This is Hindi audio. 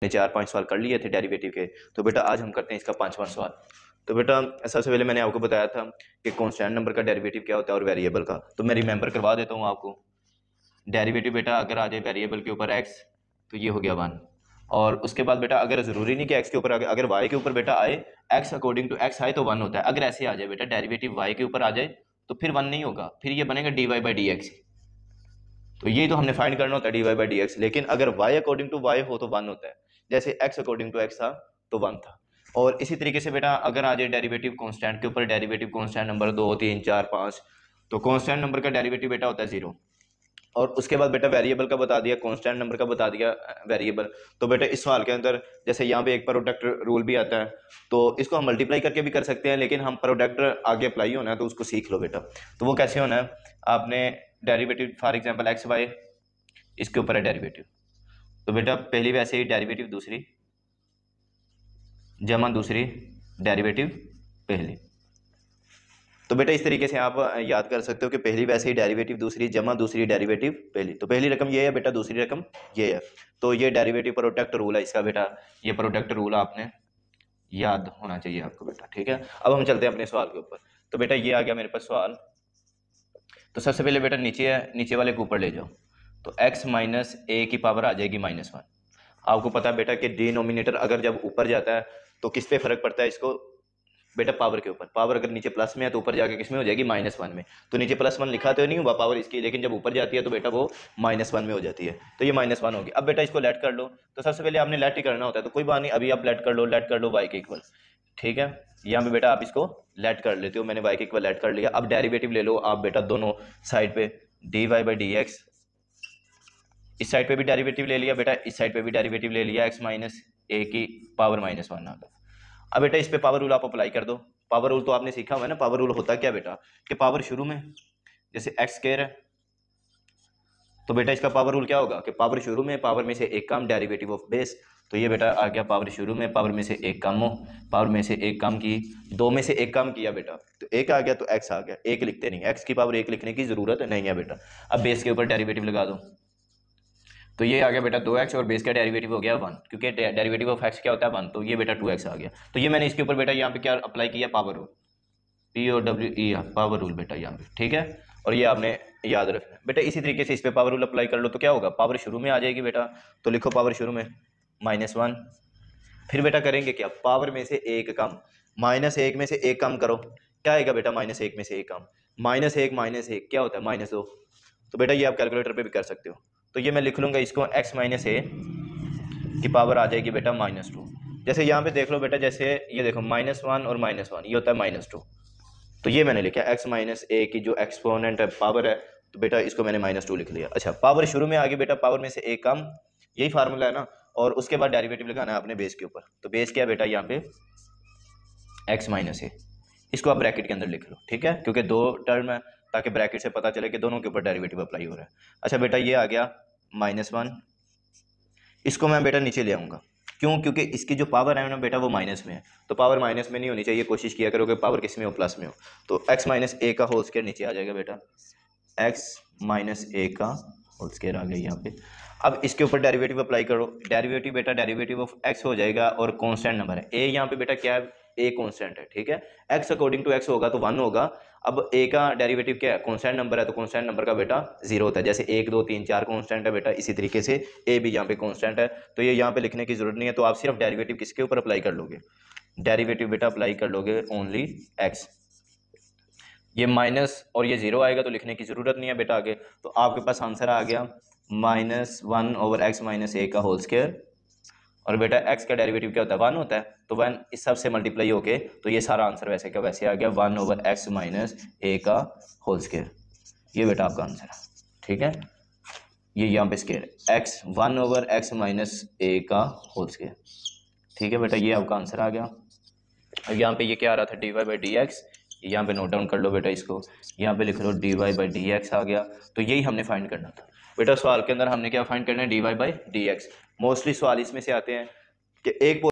4-5 सवाल कर लिए थे डेरिवेटिव के। तो बेटा आज हम करते हैं इसका 5वां सवाल। तो बेटा सबसे पहले मैंने आपको बताया था कि कांस्टेंट नंबर का डेरिवेटिव क्या होता है और वेरिएबल का, तो मैं रिमेंबर करवा देता हूँ आपको। डेरिवेटिव बेटा अगर आ जाए वेरिएबल के ऊपर x तो ये हो गया 1, और उसके बाद बेटा अगर ज़रूरी नहीं कि x के ऊपर अगर y के ऊपर बेटा आए x अकॉर्डिंग टू x आए तो 1 होता है। अगर ऐसे आ जाए बेटा डेरिवेटिव y के ऊपर आ जाए तो फिर 1 नहीं होगा, फिर ये बनेगा dy/dx। तो ये तो हमने फाइंड करना होता है dy/dx, लेकिन अगर y अकॉर्डिंग टू y हो तो 1 होता है, जैसे x अकॉर्डिंग टू x था तो 1 था। और इसी तरीके से बेटा अगर आ जाए डेरिवेटिव कांस्टेंट के ऊपर, डेरिवेटिव कांस्टेंट नंबर 2 3 4 5, तो कांस्टेंट नंबर का डेरिवेटिव बेटा होता है 0। और उसके बाद बेटा वेरिएबल का बता दिया, कांस्टेंट नंबर का बता दिया वेरिएबल। तो बेटा इस सवाल के अंदर जैसे यहाँ पे एक प्रोडक्ट रूल भी आता है, तो इसको हम मल्टीप्लाई करके भी कर सकते हैं, लेकिन हम प्रोडक्ट आगे अप्लाई होना है तो उसको सीख लो बेटा। तो वो कैसे होना है, आपने derivative for example X Y, इसके ऊपर है डेरिवेटिव, तो बेटा पहली वैसे ही डेरिवेटिव दूसरी जमा दूसरी डेरिवेटिव पहली। तो बेटा इस तरीके से आप याद कर सकते हो कि पहली वैसे ही डेरिवेटिव दूसरी जमा दूसरी डेरिवेटिव पहली। तो पहली रकम ये है बेटा, दूसरी रकम ये है, तो ये डेरिवेटिव प्रोडक्ट रूल है इसका बेटा। ये प्रोडक्ट रूल आपने याद होना चाहिए आपको बेटा, ठीक है। अब हम चलते हैं अपने सवाल के ऊपर। तो बेटा ये आ गया मेरे पास सवाल। तो सबसे पहले बेटा नीचे है, नीचे वाले को ऊपर ले जाओ, तो x माइनस ए की पावर आ जाएगी -1। आपको पता है बेटा कि डिनोमिनेटर अगर जब ऊपर जाता है तो किस पे फर्क पड़ता है इसको बेटा, पावर के ऊपर। पावर अगर नीचे प्लस में है तो ऊपर जाके किस में हो जाएगी, -1 में। तो नीचे +1 लिखा तो नहीं हुआ पावर इसकी, लेकिन जब ऊपर जाती है तो बेटा वो -1 में हो जाती है, तो ये -1 होगी। अब बेटा इसको लेट कर लो, तो सबसे पहले आपने लेट ही करना होता है, तो कोई बात नहीं, अभी आप लेट कर लो y के इक्वल, ठीक है। यहाँ पे बेटा आप इसको लेट कर लेते हो, मैंने y के इक्वल लेट कर लिया। अब डेरिवेटिव ले लो आप बेटा दोनों साइड पे, dy/dx, इस साइड पे भी डेरिवेटिव ले लिया बेटा, इस साइड पे भी डेरिवेटिव ले लिया, x माइनस ए की पावर -1 आ गया। अब बेटा इस पे पावर रूल आप अप्लाई कर दो। पावर रूल तो आपने सीखा हुआ है ना। पावर रूल होता क्या बेटा कि पावर शुरू में, जैसे एक्स स्क्वायर है तो बेटा इसका पावर रूल क्या होगा कि पावर शुरू में, पावर में से एक कम, डेरिवेटिव ऑफ बेस। तो ये बेटा आ गया पावर शुरू में, पावर में से एक कम हो, पावर में से एक कम की, 2 में से एक कम किया बेटा तो एक आ गया, तो एक्स आ गया। एक लिखते नहीं, एक्स की पावर 1 लिखने की जरूरत नहीं है बेटा। अब बेस के ऊपर डेरिवेटिव लगा दो, तो ये आ गया बेटा 2x, और बेस का डेरिवेटिव हो गया 1, क्योंकि डेरिवेटिव ऑफ x क्या होता है 1, तो ये बेटा 2x आ गया। तो ये मैंने इसके ऊपर बेटा यहाँ पे क्या अप्लाई किया, power rule, POWE power rule बेटा यहाँ पे, ठीक है। और ये आपने याद रखना बेटा। इसी तरीके से इस पे पावर रूल अप्लाई कर लो, तो क्या होगा, पावर शुरू में आ जाएगी बेटा, तो लिखो पावर शुरू में -1। फिर बेटा करेंगे क्या, पावर में से एक कम, -1 में से एक कम करो, क्या आएगा बेटा, -1 में से एक कम, -1 क्या होता है, -2। तो बेटा ये आप कैलकुलेटर पे भी कर सकते हो। तो ये मैं लिख लूँगा इसको, x माइनस ए की पावर आ जाएगी बेटा -2। जैसे यहाँ पे देख लो बेटा, जैसे ये देखो -1 और -1, ये होता है -2। तो ये मैंने लिखा x माइनस ए की जो एक्सपोनेंट है पावर है, तो बेटा इसको मैंने -2 लिख लिया। अच्छा, पावर शुरू में आ गई बेटा, पावर में से एक कम, यही फार्मूला है ना। और उसके बाद डेरिवेटिव लगाना है आपने बेस के ऊपर। तो बेस क्या है बेटा यहाँ पे x माइनस ए, इसको आप ब्रैकेट के अंदर लिख लो, ठीक है, क्योंकि 2 टर्म है, ताकि ब्रैकेट से पता चले कि दोनों के ऊपर डेरिवेटिव अप्लाई हो रहा है। अच्छा बेटा ये आ गया -1, इसको मैं बेटा नीचे ले आऊँगा, क्यों, क्योंकि इसकी जो पावर है ना बेटा वो माइनस में है, तो पावर माइनस में नहीं होनी चाहिए, कोशिश किया करो कि पावर किस में हो, प्लस में हो। तो x माइनस ए का होल स्क्वायर नीचे आ जाएगा बेटा, x माइनस ए का होल स्क्वायर आ गया यहाँ पे। अब इसके ऊपर डेरिवेटिव अप्लाई करो, डेरिवेटिव बेटा डेरिवेटिव ऑफ x हो जाएगा, और कांस्टेंट नंबर है a, यहाँ पे बेटा क्या है, a कांस्टेंट है, ठीक है। x अकॉर्डिंग टू x होगा तो 1 होगा। अब a का डेरिवेटिव क्या है, कांस्टेंट नंबर है, तो कांस्टेंट नंबर का बेटा 0 होता है। जैसे 1 2 3 4 कांस्टेंट है बेटा, इसी तरीके से a भी यहाँ पे कांस्टेंट है, तो ये यहाँ पे लिखने की जरूरत नहीं है। तो आप सिर्फ डेरिवेटिव किसके ऊपर अप्लाई कर लोगे, डेरिवेटिव बेटा अप्लाई कर लोगे ओनली x। ये माइनस और ये 0 आएगा तो लिखने की ज़रूरत नहीं है बेटा आगे। तो आपके पास आंसर आ गया -1/x माइनस ए का होल स्क्वायर, और बेटा x का डेरिवेटिव क्या होता है, 1 होता है, तो 1 इस सब से मल्टीप्लाई होके, तो ये सारा आंसर वैसे का वैसे आ गया 1/x माइनस ए का होल स्क्वायर। ये बेटा आपका आंसर है, ठीक है। ये यहाँ पे स्क्वायर x 1/x माइनस ए का होल स्क्वायर, ठीक है बेटा, ये आपका आंसर आ गया। अब यहाँ पे ये क्या आ रहा था, dy/dx, यहाँ पे नोट डाउन कर लो बेटा इसको, यहाँ पे लिख लो dy/dx आ गया। तो यही हमने फाइंड करना था बेटा। सवाल के अंदर हमने क्या फाइंड करना है, dy/dx। मोस्टली सवाल इसमें से आते हैं कि एक